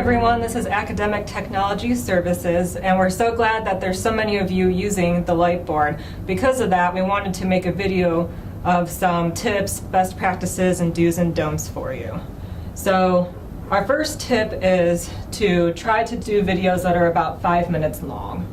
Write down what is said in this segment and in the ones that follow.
everyone, this is Academic Technology Services, and we're so glad that there's so many of you using the Lightboard. Because of that, we wanted to make a video of some tips, best practices, and do's and don'ts for you. So our first tip is to try to do videos that are about 5 minutes long.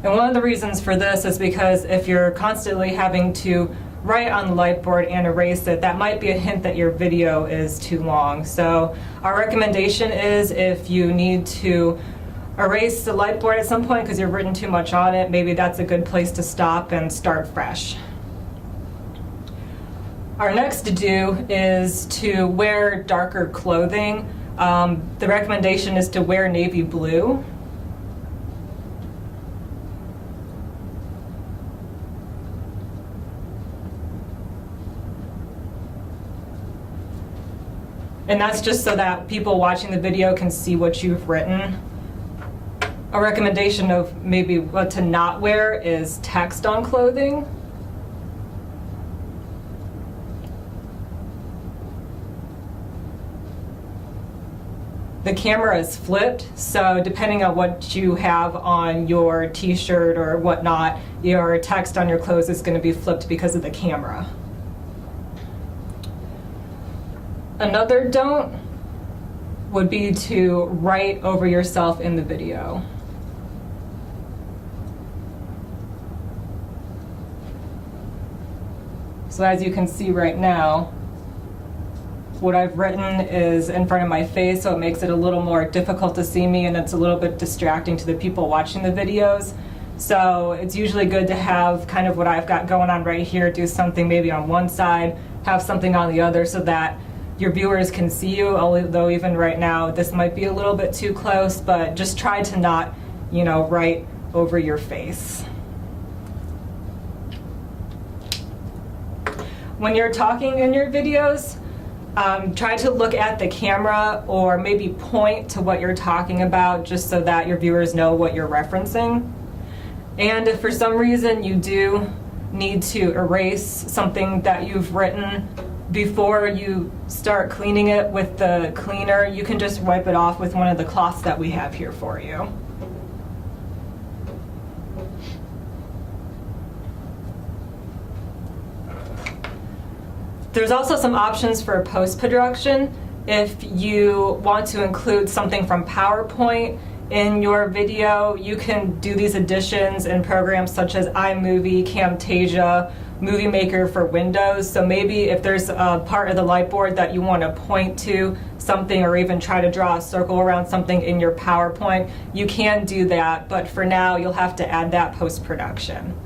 And one of the reasons for this is because if you're constantly having to write on the Lightboard and erase it, that might be a hint that your video is too long. So our recommendation is if you need to erase the Lightboard at some point because you've written too much on it, maybe that's a good place to stop and start fresh. Our next to do is to wear darker clothing. The recommendation is to wear navy blue. And that's just so that people watching the video can see what you've written. A recommendation of maybe what to not wear is text on clothing. The camera is flipped, so depending on what you have on your t-shirt or whatnot, your text on your clothes is going to be flipped because of the camera. Another don't would be to write over yourself in the video. So as you can see right now, what I've written is in front of my face, so it makes it a little more difficult to see me, and it's a little bit distracting to the people watching the videos. So it's usually good to have kind of what I've got going on right here, do something maybe on one side, have something on the other so that your viewers can see you, although even right now this might be a little bit too close, but just try to not, write over your face. When you're talking in your videos, try to look at the camera or maybe point to what you're talking about just so that your viewers know what you're referencing. And if for some reason you do need to erase something that you've written, before you start cleaning it with the cleaner, you can just wipe it off with one of the cloths that we have here for you. There's also some options for post-production. If you want to include something from PowerPoint in your video, you can do these additions in programs such as iMovie, Camtasia, Movie Maker for Windows. So maybe if there's a part of the Lightboard that you want to point to something or even try to draw a circle around something in your PowerPoint, you can do that, but for now you'll have to add that post-production.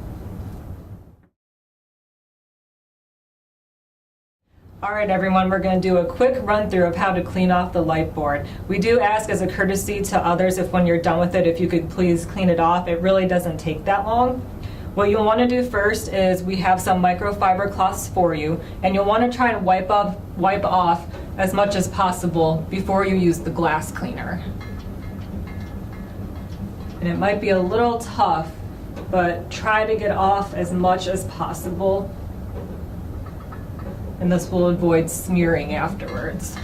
Alright everyone, we're going to do a quick run through of how to clean off the Lightboard. We do ask as a courtesy to others if when you're done with it, if you could please clean it off. It really doesn't take that long. What you'll want to do first is we have some microfiber cloths for you, and you'll want to try and wipe off as much as possible before you use the glass cleaner. And it might be a little tough, but try to get off as much as possible, and this will avoid smearing afterwards.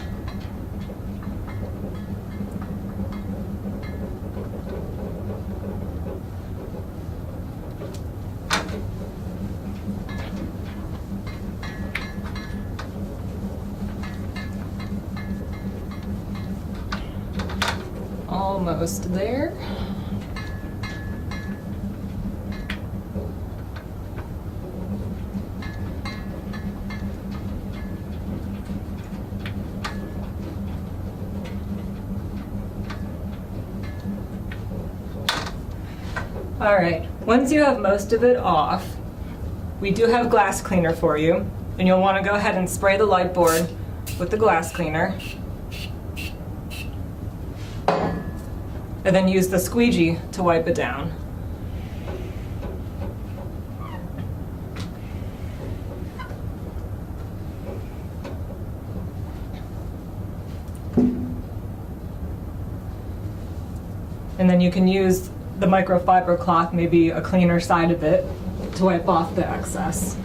Almost there. All right, once you have most of it off, we do have glass cleaner for you, and you'll want to go ahead and spray the Lightboard with the glass cleaner. And then use the squeegee to wipe it down. And then you can use the microfiber cloth, maybe a cleaner side of it, to wipe off the excess.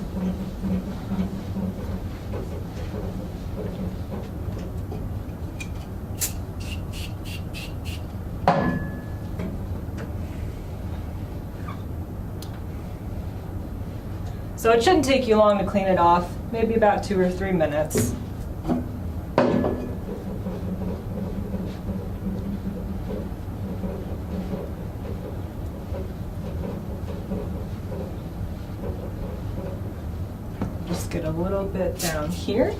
So it shouldn't take you long to clean it off, maybe about 2 or 3 minutes. Just get a little bit down here.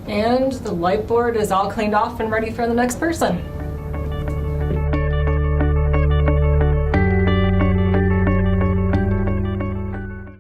And the Lightboard is all cleaned off and ready for the next person.